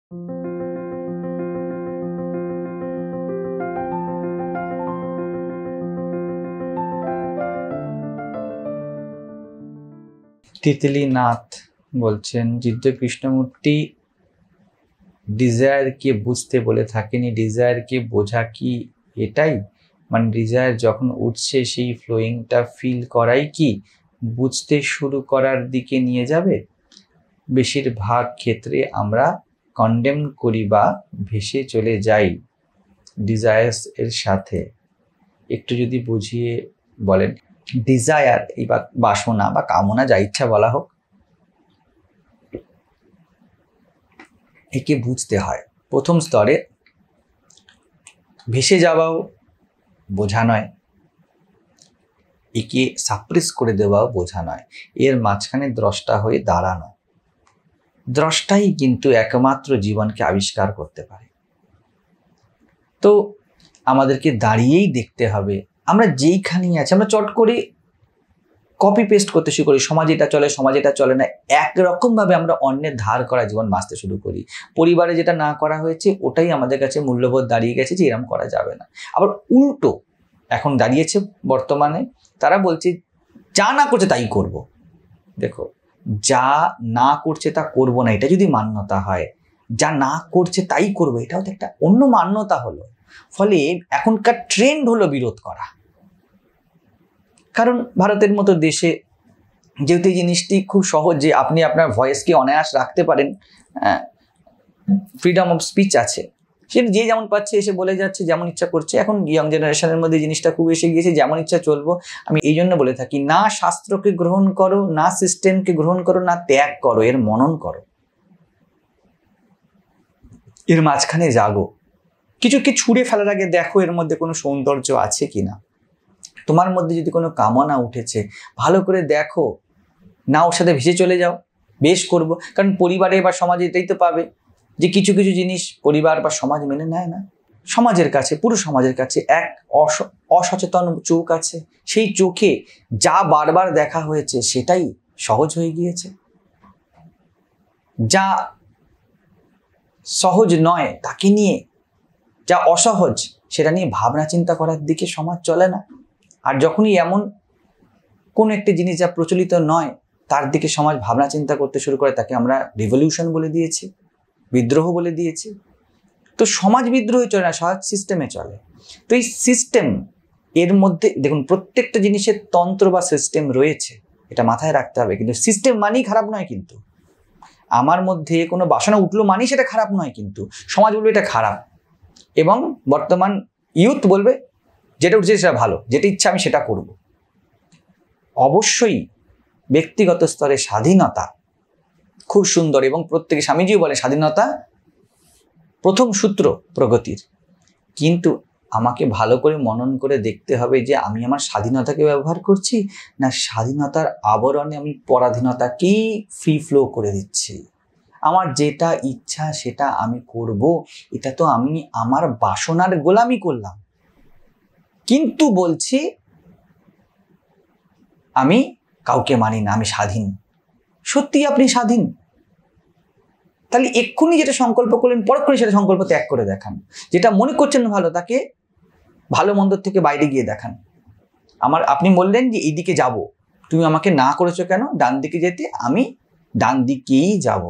তিতলীনাথ বলছেন, জিদ্দ কৃষ্ণমূর্তি ডিজায়ারকে বুঝতে বলে থাকেনি, ডিজায়ারকে বোঝা কি এটাই? মানে ডিজায়ার যখন উঠছে সেই ফ্লোয়িংটা ফিল করাই কি বুঝতে শুরু করার দিকে নিয়ে যাবে? বেশিরভাগ ক্ষেত্রে আমরা কন্ডেম করি বা ভেসে চলে যাই ডিজায়ার্স এর সাথে। একটু যদি বুঝিয়ে বলেন। ডিজায়ার এই বাসনা বা কামনা, যা ইচ্ছা বলা হোক, একে বুঝতে হয়। প্রথম স্তরে ভেসে যাওয়াও বোঝা নয়, একে সাপ্রেস করে দেওয়াও বোঝা নয়, এর মাঝখানে দ্রষ্টা হয়ে দাঁড়ানো। দ্রষ্টাই কিন্তু একমাত্র জীবনকে আবিষ্কার করতে পারে। তো আমাদেরকে দাঁড়িয়েই দেখতে হবে আমরা যেইখানেই আছি। আমরা চট করে কপি পেস্ট করতে শুরু করি, সমাজ এটা চলে, সমাজ এটা চলে না, একরকমভাবে আমরা অন্যের ধার করা জীবন বাঁচতে শুরু করি। পরিবারে যেটা না করা হয়েছে ওটাই আমাদের কাছে মূল্যবোধ দাঁড়িয়ে গেছে যে এরম করা যাবে না। আবার উল্টো এখন দাঁড়িয়েছে বর্তমানে, তারা বলছে যা না করছে তাই করব। দেখো, যা না করছে তা করব না, এটা যদি মান্যতা হয়, যা না করছে তাই করবো, এটাও তো একটা অন্য মান্যতা হলো। ফলে এখনকার ট্রেন্ড হলো বিরোধ করা। কারণ ভারতের মতো দেশে যেহেতু এই জিনিসটি খুব সহজ যে আপনি আপনার ভয়েসকে অনায়াস রাখতে পারেন, ফ্রিডম অফ স্পিচ আছে, সেটা যে যেমন পাচ্ছে এসে বলে যাচ্ছে, যেমন ইচ্ছা করছে। এখন ইয়ং জেনারেশনের মধ্যে জিনিসটা খুব এসে গিয়েছে, যেমন ইচ্ছা চলবো। আমি এই জন্য বলে থাকি, না শাস্ত্রকে গ্রহণ করো, না সিস্টেমকে গ্রহণ করো, না ত্যাগ করো, এর মনন করো, এর মাঝখানে জাগো। কিছুকে ছুঁড়ে ফেলার আগে দেখো এর মধ্যে কোনো সৌন্দর্য আছে কিনা। তোমার মধ্যে যদি কোনো কামনা উঠেছে, ভালো করে দেখো, না ওর সাথে ভেসে চলে যাও, বেশ করব। কারণ পরিবারে বা সমাজে এটাই তো পাবে যে কিছু কিছু জিনিস পরিবার বা সমাজ মেনে নেয় না। সমাজের কাছে, পুরো সমাজের কাছে এক অসচেতন চোখ আছে, সেই চোখে যা বারবার দেখা হয়েছে সেটাই সহজ হয়ে গিয়েছে। যা সহজ নয় তাকে নিয়ে, যা অসহজ সেটা নিয়ে ভাবনা চিন্তা করার দিকে সমাজ চলে না। আর যখনই এমন কোন একটি জিনিস যা প্রচলিত নয় তার দিকে সমাজ ভাবনা চিন্তা করতে শুরু করে, তাকে আমরা রিভলিউশন বলে দিয়েছি, বিদ্রোহ বলে দিয়েছি। তো সমাজ বিদ্রোহে চলে না, সমাজ সিস্টেমে চলে। তো এই সিস্টেম এর মধ্যে দেখুন, প্রত্যেকটা জিনিসের তন্ত্র বা সিস্টেম রয়েছে, এটা মাথায় রাখতে হবে। কিন্তু সিস্টেম মানেই খারাপ নয়, কিন্তু আমার মধ্যে কোনো বাসনা উঠলো মানেই সেটা খারাপ নয়, কিন্তু সমাজ বলবে এটা খারাপ, এবং বর্তমান ইউথ বলবে যেটা উঠছে সেটা ভালো, যেটা ইচ্ছা আমি সেটা করব। অবশ্যই ব্যক্তিগত স্তরে স্বাধীনতা খুব সুন্দর, এবং প্রত্যেকে, স্বামীজিও বলে স্বাধীনতা প্রথম সূত্র প্রগতির। কিন্তু আমাকে ভালো করে মনন করে দেখতে হবে যে আমি আমার স্বাধীনতাকে ব্যবহার করছি, না স্বাধীনতার আবরণে আমি পরাধীনতাকেই ফ্রি ফ্লো করে দিচ্ছি। আমার যেটা ইচ্ছা সেটা আমি করব, এটা তো আমি আমার বাসনার গোলামি করলাম। কিন্তু বলছি আমি কাউকে মানি না, আমি স্বাধীন। সত্যি আপনি স্বাধীন? তাহলে এক্ষুনি যেটা সংকল্প করলেন পরক্ষণে সেটা সংকল্প ত্যাগ করে দেখান। যেটা মনে করছেন ভালো তাকে ভালো মন্দ থেকে বাইরে গিয়ে দেখান। আপনি বললেন যে এইদিকে যাব, তুমি আমাকে না করেছো কেন ডান দিকে যেতে, আমি ডান দিকেই যাব।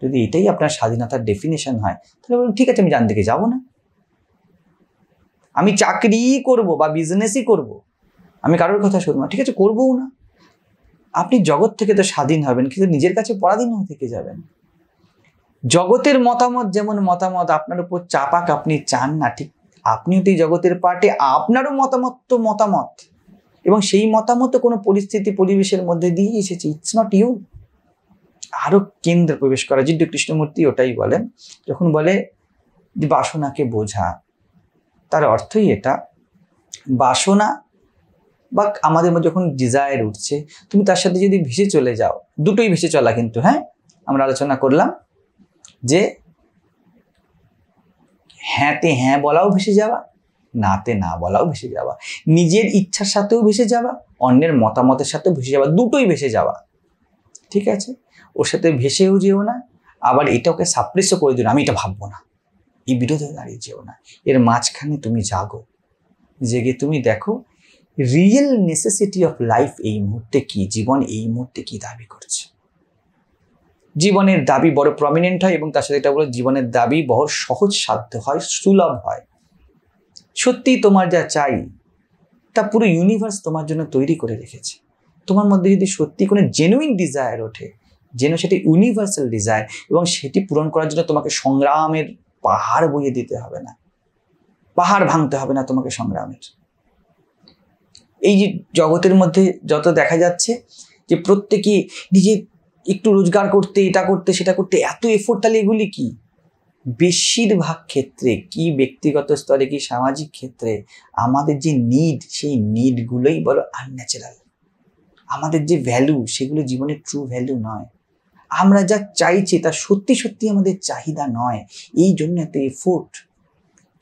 যদি এটাই আপনার স্বাধীনতার ডেফিনেশন হয়, তাহলে বলুন ঠিক আছে আমি ডান দিকে যাব না, আমি চাকরি করব বা বিজনেসই করব, আমি কারোর কথা শুনবো না, ঠিক আছে করবও না। আপনি জগৎ থেকে তো স্বাধীন হবেন, কিন্তু নিজের কাছে পরাধীন হয়ে থেকে যাবেন। জগতের মতামত যেমন মতামত আপনার উপর চাপাক আপনি চান না, ঠিক আপনিও তো এই জগতের পার্টে, আপনারও মতামত তো মতামত, এবং সেই মতামত কোনো পরিস্থিতি পরিবেশের মধ্যে দিয়ে এসেছে। It's not you. আরো কেন্দ্রে প্রবেশ করা, জিদ্দ কৃষ্ণমূর্তি ওটাই বলেন যখন বলে যে বাসনাকে বোঝা, তার অর্থই এটা। বাসনা বা আমাদের মধ্যে যখন ডিজায়ার উঠছে, তুমি তার সাথে যদি ভেসে চলে যাও, দুটোই ভেসে চলা কিন্তু, হ্যাঁ আমরা আলোচনা করলাম যে হ্যাঁতে হ্যাঁ বলাও ভেসে যাওয়া, নাতে না বলাও ভেসে যাওয়া, নিজের ইচ্ছার সাথেও ভেসে যাওয়া, অন্যের মতামতের সাথেও ভেসে যাওয়া, দুটোই ভেসে যাওয়া। ঠিক আছে, ওর সাথে ভেসেও যেও না, আবার এটাকে সাপ্রেসও করে দিল, আমি এটা ভাববো না, এই বিরোধে দাঁড়িয়ে যেও না। এর মাঝখানে তুমি জাগো, জেগে তুমি দেখো রিয়েল নেসেসিটি অফ লাইফ এই মুহূর্তে কি, জীবন এই মুহূর্তে কি দাবি করছে। জীবনের দাবি বড় প্রমিনেন্ট হয় এবং তার সাথে এটা বলো জীবনের দাবি বড় সহজ সাধ্য হয়, সুলভ হয়। সত্যি তোমার যা চাই তা পুরো ইউনিভার্স তোমার জন্য তৈরি করে রেখেছে। তোমার মধ্যে যদি সত্যি কোনো জেনুইন ডিজায়ার ওঠে, যেন সেটি ইউনিভার্সাল ডিজায়ার, এবং সেটি পূরণ করার জন্য তোমাকে সংগ্রামের পাহাড় বইয়ে দিতে হবে না, পাহাড় ভাঙতে হবে না তোমাকে সংগ্রামের। এই যে জগতের মধ্যে যত দেখা যাচ্ছে যে প্রত্যেকে নিজে একটু রোজগার করতে, এটা করতে, সেটা করতে এত এফোর্ট, তাহলে এগুলি কি? বেশিরভাগ ক্ষেত্রে কি ব্যক্তিগত স্তরে কি সামাজিক ক্ষেত্রে আমাদের যে নিড, সেই নিডগুলোই বড় আনন্যাচারাল। আমাদের যে ভ্যালু, সেগুলো জীবনের ট্রু ভ্যালু নয়। আমরা যা চাইছি তা সত্যি সত্যি আমাদের চাহিদা নয়, এই জন্য এত এফোর্ট।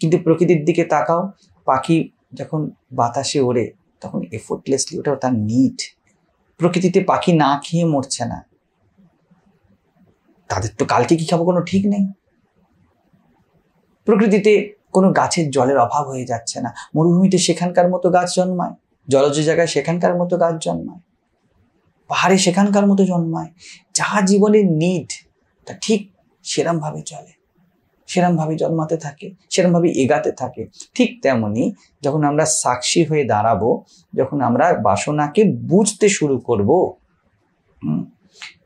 কিন্তু প্রকৃতির দিকে তাকাও, পাখি যখন বাতাসে ওড়ে তখন এফোর্টলেসলি, ওটা তার নিড। প্রকৃতিতে পাখি না খেয়ে মরছে না, তাদের তো কালকে কি খাবো কোনো ঠিক নেই। প্রকৃতিতে কোনো গাছের জলের অভাব হয়ে যাচ্ছে না, মরুভূমিতে সেখানকার মতো গাছ জন্মায়, জলজ জায়গায় সেখানকার মতো গাছ জন্মায়, পাহাড়ে সেখানকার মতো জন্মায়। যা জীবনের নিড তা ঠিক সেরমভাবে চলে, সেরমভাবে জন্মাতে থাকে, সেরমভাবে এগাতে থাকে। ঠিক তেমনি যখন আমরা সাক্ষী হয়ে দাঁড়াবো, যখন আমরা বাসনাকে বুঝতে শুরু করব,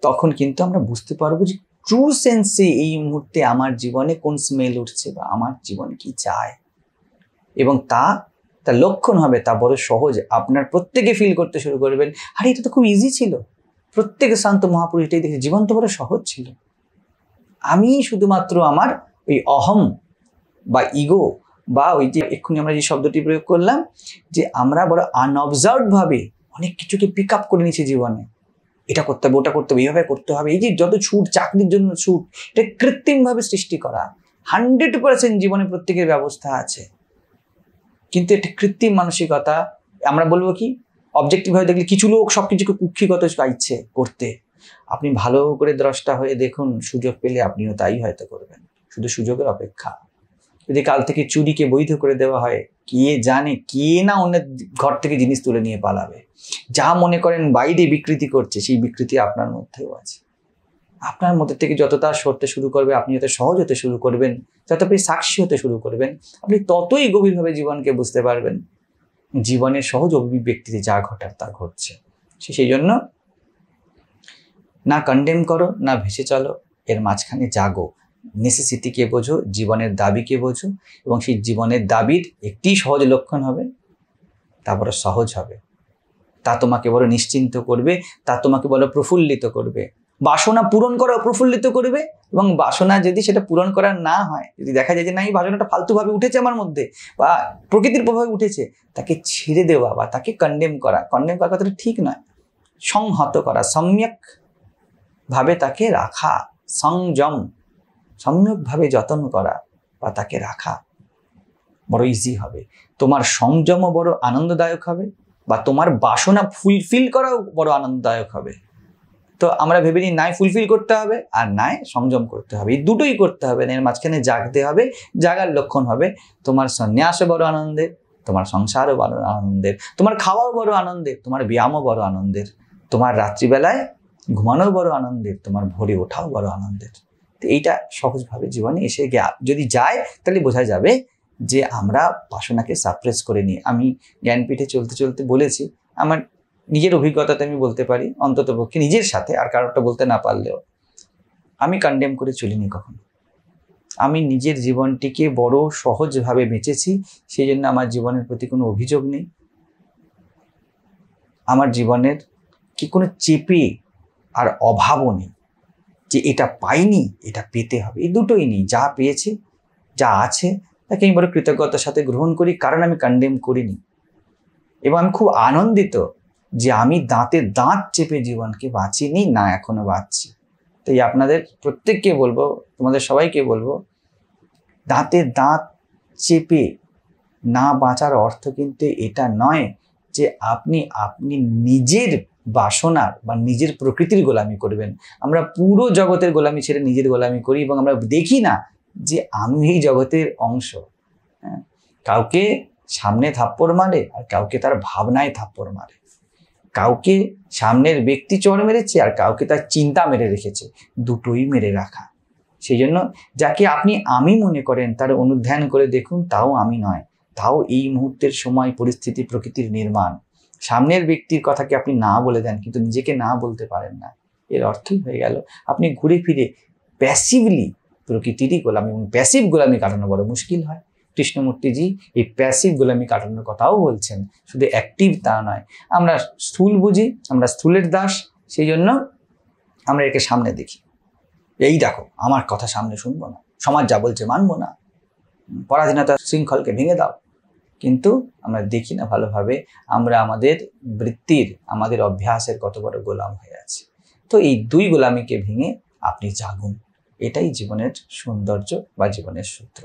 তখন কিন্তু আমরা বুঝতে পারবো যে ট্রু সেন্সে এই মুহূর্তে আমার জীবনে কোন স্মেল উঠছে বা আমার জীবন কি চায়, এবং তার লক্ষণ হবে, তা বড় সহজ। আপনার প্রত্যেকে ফিল করতে শুরু করবেন, আরে এটা তো খুব ইজি ছিল। প্রত্যেকে শান্ত মহাপুরুষ এটাই দেখে, জীবন তো বড় সহজ ছিল। আমি শুধুমাত্র আমার ওই অহম বা ইগো বা ওই যে এক্ষুনি আমরা যে শব্দটি প্রয়োগ করলাম, যে আমরা বড় আনঅবজার্ভড ভাবে অনেক কিছুকে পিক আপ করে নিয়েছি জীবনে। এটা করতে হবে, ওটা করতে হবে, এইভাবে করতে হবে। এই যে যত ছুট, চাকরির জন্য ছুট, এটা কৃত্রিমভাবে সৃষ্টি করা। 100% জীবনে প্রত্যেকের ব্যবস্থা আছে, কিন্তু এটা কৃত্রিম মানসিকতা। আমরা বলবো কি, অবজেক্টিভ ভাবে দেখলে কিছু লোক সবকিছুকে কুক্ষিগত ইচ্ছে করতে। আপনি ভালো করে দ্রষ্টা হয়ে দেখুন, সুযোগ পেলে আপনিও তাই হয়তো করবেন, শুধু সুযোগের অপেক্ষা। যদি কাল থেকে চুরিকে বৈধ করে দেওয়া হয়, কে জানে কে না অন্যের ঘর থেকে জিনিস তুলে নিয়ে পালাবে। যা মনে করেন বাইরে বিকৃতি করছে, সেই বিকৃতি আপনার মধ্যেও আছে। আপনার মধ্যে থেকে যত তা সরতে শুরু করবে, আপনি যত সহজ হতে শুরু করবেন, যত আপনি সাক্ষী হতে শুরু করবেন, আপনি ততই গভীরভাবে জীবনকে বুঝতে পারবেন। জীবনের সহজ অভিব্যক্তিতে যা ঘটার তা ঘটছে। সেই জন্য না কন্ডেম করো, না ভেসে চলো, এর মাঝখানে জাগো, নেসেসিটিকে বোঝো, জীবনের দাবিকে বোঝো, এবং সেই জীবনের দাবির একটি সহজ লক্ষণ হবে, তা বড় সহজ হবে, তা তোমাকে বড় নিশ্চিন্ত করবে, তা তোমাকে বড় প্রফুল্লিত করবে। বাসনা পূরণ করা প্রফুল্লিত করবে, এবং বাসনা যদি সেটা পূরণ করা না হয়, যদি দেখা যায় যে না, এই বাসনাটা ফালতুভাবে উঠেছে আমার মধ্যে বা প্রকৃতির প্রভাবে উঠেছে, তাকে ছেড়ে দেওয়া বা তাকে কন্ডেম করা কথাটা ঠিক নয়। সংহত করা, সম্যক ভাবে তাকে রাখা, সংযম, সম্যকভাবে যত্ন করা বা তাকে রাখা বড় ইজি হবে। তোমার সংযমও বড় আনন্দদায়ক হবে, বা তোমার বাসনা ফুলফিল করাও বড় আনন্দদায়ক হবে। তো আমরা ভেবে নিই নাই ফুলফিল করতে হবে আর নাই সংযম করতে হবে, এই দুটোই করতে হবে। এর মাঝখানে জাগতে হবে। জাগার লক্ষণ হবে তোমার সন্ন্যাসও বড় আনন্দের, তোমার সংসারও বড় আনন্দের, তোমার খাওয়াও বড় আনন্দের, তোমার ব্যায়ামও বড় আনন্দের, তোমার রাত্রিবেলায় ঘুমানোও বড় আনন্দের, তোমার ভোরে ওঠাও বড় আনন্দের। তো এইটা সহজভাবে জীবনে এসে যদি যায়, তাহলে বোঝা যাবে যে আমরা বাসনাকে সাপ্রেস করে নিই। আমি জ্ঞানপীঠে চলতে চলতে বলেছি, আমার নিজের অভিজ্ঞতাতে আমি বলতে পারি, অন্তত পক্ষে নিজের সাথে, আর কারোরটা বলতে না পারলেও, আমি কন্ডেম করে চলিনি কখনো। আমি নিজের জীবনটিকে বড় সহজভাবে বেঁচেছি, সেই জন্য আমার জীবনের প্রতি কোনো অভিযোগ নেই। আমার জীবনের কি কোনো চেপে আর অভাবও নেই যে এটা পাইনি, এটা পেতে হবে, এই দুটোই নেই। যা পেয়েছি, যা আছে, তাকে আমি বড় কৃতজ্ঞতার সাথে গ্রহণ করি, কারণ আমি কন্ডেম করিনি। এবং আমি খুব আনন্দিত যে আমি দাঁতে দাঁত চেপে জীবনকে বাঁচিনি, না এখনো বাঁচছি। তাই আপনাদের প্রত্যেককে বলবো, তোমাদের সবাইকে বলবো, দাঁতে দাঁত চেপে না বাঁচার অর্থ কিন্তু এটা নয় যে আপনি নিজের বাসনার বা নিজের প্রকৃতির গোলামি করবেন। আমরা পুরো জগতের গোলামি ছেড়ে নিজের গোলামি করি এবং আমরা দেখি না যে আমি এই জগতের অংশ। হ্যাঁ, কাউকে সামনে থাপ্পড় মারে আর কাউকে তার ভাবনায় থাপ্পড় মারে, কাউকে সামনের ব্যক্তি চড় মেরেছে আর কাউকে তার চিন্তা মেরে রেখেছে, দুটোই মেরে রাখা। সেই জন্য যাকে আপনি আমি মনে করেন তার অনুধ্যান করে দেখুন, তাও আমি নয়, তাও এই মুহূর্তের সময়, পরিস্থিতি, প্রকৃতির নির্মাণ। সামনের ব্যক্তির কথাকে আপনি না বলে দেন কিন্তু নিজেকে না বলতে পারেন না, এর অর্থই হয়ে গেল আপনি ঘুরে ফিরে প্যাসিভলি প্রকৃতিরই গোলামি। এবং প্যাসিভ গোলামি কাটানো বড় মুশকিল হয়। কৃষ্ণমূর্তিজি এই প্যাসিভ গোলামি কাটানোর কথাও বলছেন, শুধু অ্যাক্টিভ তা নয়। আমরা স্থূল বুঝি, আমরা স্থূলের দাস, সেই জন্য আমরা একে সামনে দেখি, এই দেখো আমার কথা সামনে শুনবো না, সমাজ যা বলছে মানবো না, পরাধীনতার শৃঙ্খলকে ভেঙে দাও। কিন্তু আমরা দেখি না ভালোভাবে আমরা আমাদের বৃত্তির, আমাদের অভ্যাসের কত বড় গোলাম হয়ে আছে। তো এই দুই গোলামিকে ভেঙে আপনি জাগুন, এটাই জীবনের সৌন্দর্য বা জীবনের সূত্র।